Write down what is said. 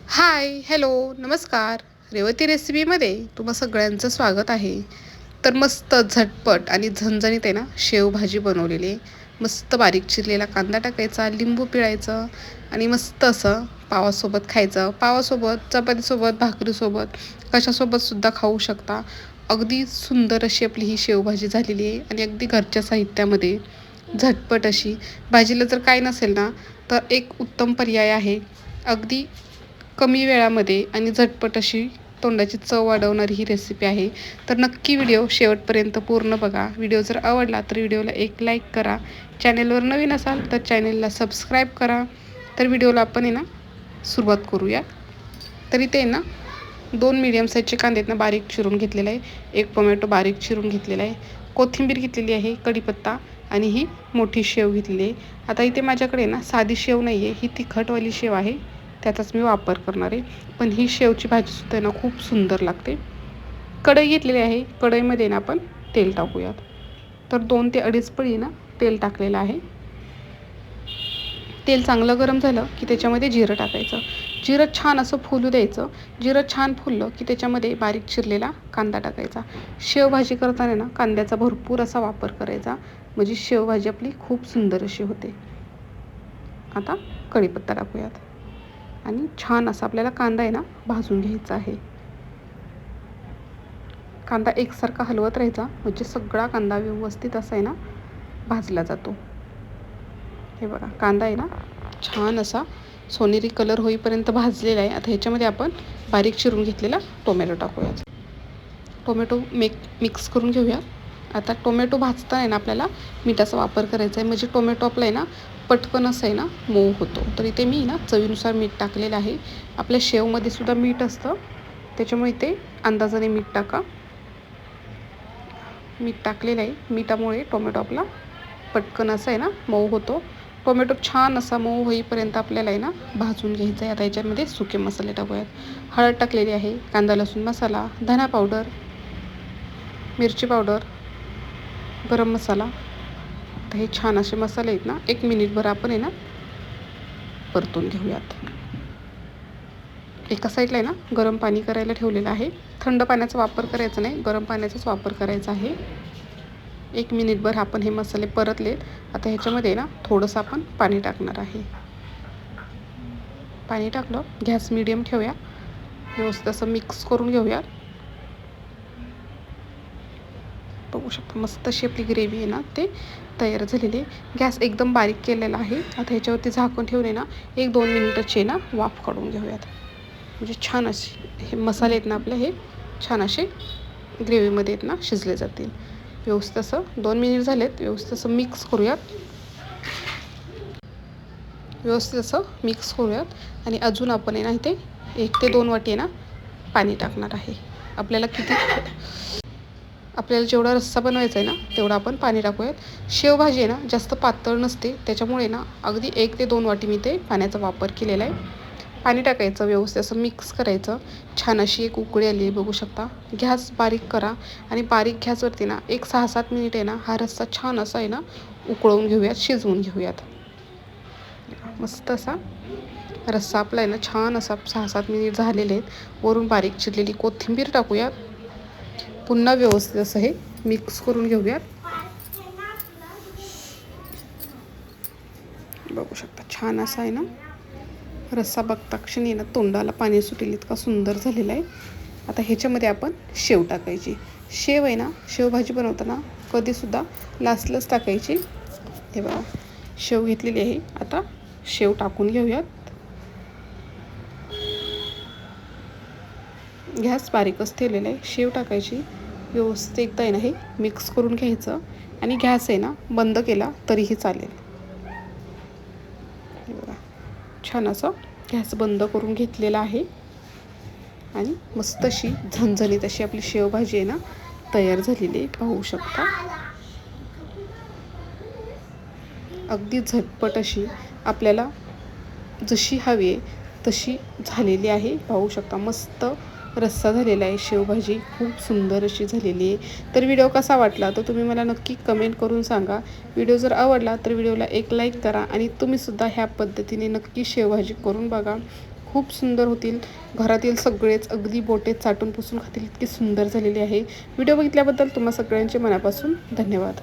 हाय, hello, नमस्कार. रेवती रेसिपीमध्ये तुम्हा सगळ्यांचं स्वागत आहे. तर मस्त झटपट आणि झणझणीत आहे ना शेवभाजी बनवलेली आहे. मस्त बारीक चिरलेला कांदा टाकायचा, लिंबू पिळायचं आणि मस्त असं पावासोबत खायचं. पावासोबत, चपातीसोबत, भाकरीसोबत, कशासोबतसुद्धा खाऊ शकता. अगदी सुंदर अशी आपली ही शेवभाजी झालेली आहे आणि अगदी घरच्या साहित्यामध्ये झटपट अशी. भाजीला जर काय नसेल ना, तर एक उत्तम पर्याय आहे. अगदी कमी वेळामध्ये आणि झटपट अशी तोंडाची चव वाढवणारी ही रेसिपी आहे. तर नक्की व्हिडिओ शेवटपर्यंत पूर्ण बघा. व्हिडिओ जर आवडला तर व्हिडिओला एक लाईक करा. चॅनेलवर नवीन असाल तर चॅनेलला सबस्क्राईब करा. तर व्हिडिओला आपण आहे ना सुरुवात करूया. तर इथे आहे ना 2 मीडियम साईजचे कांदे आहेत ना बारीक चिरून घेतलेले आहे. 1 टोमॅटो बारीक चिरून घेतलेला आहे. कोथिंबीर घेतलेली आहे, कढीपत्ता आणि ही मोठी शेव घेतलेली आहे. आता इथे माझ्याकडे ना साधी शेव नाही आहे, ही तिखटवाली शेव आहे. त्याचाच मी वापर करणार आहे. पण ही शेवची भाजीसुद्धा ना खूप सुंदर लागते. कढई घेतलेली आहे. कढईमध्ये ना आपण तेल टाकूयात. तर 2 ते 2.5 पळी ना तेल टाकलेलं आहे. तेल चांगलं गरम झालं की त्याच्यामध्ये जिरं टाकायचं. जिरं छान असं फुलू द्यायचं. जिरं छान फुललं की त्याच्यामध्ये बारीक चिरलेला कांदा टाकायचा. शेवभाजी करताना ना कांद्याचा भरपूर असा वापर करायचा, म्हणजे शेवभाजी आपली खूप सुंदर अशी होते. आता कढीपत्ता टाकूयात आणि छान असा आपल्याला कांदा आहे ना भाजून घ्यायचा आहे. कांदा एकसारखा हलवत राहायचा, म्हणजे सगळा कांदा व्यवस्थित असा आहे ना भाजला जातो. हे बघा, कांदा आहे ना छान असा सोनेरी कलर होईपर्यंत भाजलेला आहे. आता ह्याच्यामध्ये आपण बारीक चिरून घेतलेला टोमॅटो टाकूयात. टोमॅटो मिक्स करून घेऊया. आता टोमॅटो भाजताना आहे ना आपल्याला मिठाचा वापर करायचा आहे, म्हणजे टोमॅटो आपला आहे ना पटकन असं आहे ना मऊ होतो. तर इथे मी ना चवीनुसार मीठ टाकलेलं आहे. आपल्या शेवमध्ये सुद्धा मीठ असतं, त्याच्यामुळे इथे अंदाजाने मीठ टाका. मीठ टाकलेलं आहे. मिठामुळे टोमॅटो आपला पटकन असा आहे ना मऊ होतो. टोमॅटो छान असा मऊ होईपर्यंत आपल्याला आहे ना भाजून घ्यायचा आहे. आता याच्यामध्ये सुके मसाले टाकूयात. हळद टाकलेली आहे, कांदा लसूण मसाला, धना पावडर, मिरची पावडर, गरम मसाला. तर हे छान असे मसाले आहेत ना 1 मिनिटभर आपण आहे ना परतून घेऊयात. एका साईडला आहे ना गरम पाणी करायला ठेवलेलं आहे. थंड पाण्याचा वापर करायचा नाही, गरम पाण्याचाच वापर करायचा आहे. 1 मिनिटभर आपण हे मसाले परतलेत. आता ह्याच्यामध्ये ना थोडंसं आपण पाणी टाकणार आहे. पाणी टाकलं, गॅस मीडियम ठेवूया. व्यवस्थित असं मिक्स करून घेऊया. बघू शकता मस्त अशी आपली ग्रेव्ही आहे ना ते तयार झालेली आहे. गॅस एकदम बारीक केलेला आहे. आता ह्याच्यावरती झाकून ठेवून ना 1-2 मिनिटाची ना वाफ काढून घेऊयात, म्हणजे छान असे हे मसाले आहेत ना आपले हे छान असे ग्रेव्हीमध्ये आहेत ना शिजले जातील. व्यवस्थित असं 2 मिनिट झालेत. व्यवस्थित असं मिक्स करूयात. आणि अजून आपण आहे ना इथे 1 ते 2 वाटी आहे ना पाणी टाकणार आहे. आपल्याला जेवढा रस्सा बनवायचा आहे ना तेवढं आपण पाणी टाकूयात. शेवभाजी आहे ना जास्त पातळ नसते, त्याच्यामुळे ना अगदी 1 ते 2 वाटी मी ते पाण्याचा वापर केलेला आहे. पाणी टाकायचं, व्यवस्थित असं मिक्स करायचं. छान अशी एक उकळी आली बघू शकता. गॅस बारीक करा आणि बारीक गॅसवरती ना 6-7 मिनिट आहे ना हा रस्सा छान असा आहे ना उकळवून घेऊयात, शिजवून घेऊयात. मस्त असा रस्सा आपला आहे ना छान असा 6-7 मिनिट झालेले आहेत. वरून बारीक चिरलेली कोथिंबीर टाकूयात. पुन्हा व्यवस्थित असं हे मिक्स करून घेऊयात. बघू शकता छान असा आहे ना रस्सा बघता क्षणी ना तोंडाला पाणी सुटेल इतका सुंदर झालेला आहे. आता ह्याच्यामध्ये आपण शेव टाकायची. शेव आहे ना शेवभाजी बनवताना कधीसुद्धा लास्टलाच टाकायची. हे बघा, शेव घेतलेली आहे. आता शेव टाकून घेऊयात. गॅस बारीकच ठेवलेला आहे. शेव टाकायची, व्यवस्थित एकदा आहे ना हे मिक्स करून घ्यायचं आणि गॅस आहे ना बंद केला तरीही चालेल. हे बघा छान असं गॅस बंद करून घेतलेला आहे आणि मस्त अशी झणझणीत अशी आपली शेवभाजी आहे ना तयार झालेली आहे. पाहू शकता अगदी झटपट अशी आपल्याला जशी हवी आहे तशी झालेली आहे. पाहू शकता मस्त रस्सा झालेला आहे. शेवभाजी खूप सुंदर अशी झालेली आहे. तर व्हिडिओ कसा वाटला तर तुम्ही मला नक्की कमेंट करून सांगा. व्हिडिओ जर आवडला तर व्हिडिओला एक लाईक करा आणि तुम्हीसुद्धा ह्या पद्धतीने नक्की शेवभाजी करून बघा. खूप सुंदर होतील. घरातील सगळेच अगदी बोटे चाटून पुसून खातील इतकी सुंदर झालेली आहे. व्हिडिओ बघितल्याबद्दल तुम्हा सगळ्यांचे मनापासून धन्यवाद.